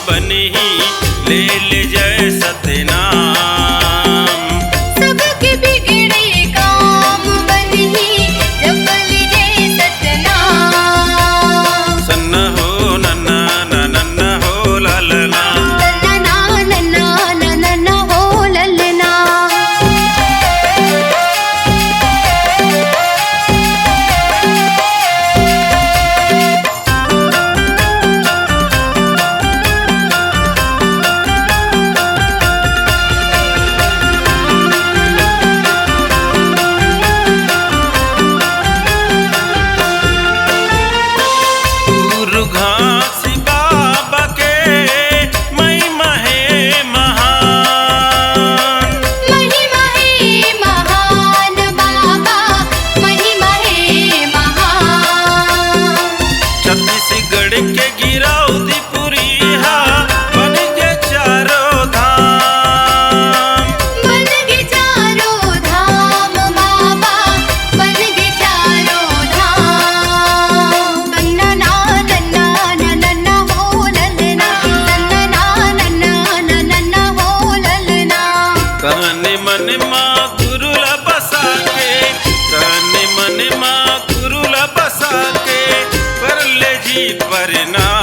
बनी ले ले जय सतनाम। सबके बिगड़े काम बनी जपल जय सतनाम। सन्ना हो नन्ना नन्ना हो ललना, नन्ना नन्ना नन्ना हो ललना। घासी बाबा के महिमा है महान। महिमा है महान बाबा, महिमा है महान। छत्तीसगढ़ के गिरौदी पुरी हा बन गए चारों धाम। बन गए चारों धाम बाबा, बन गए चारों धाम। नन्ना नन्ना नन्ना हो ललना, नन्ना नन्ना नन्ना हो ललना। तन मन माँ गुरु ला बसा के, तन मन माँ गुरु ला बसा के कर ले जी परिणाम।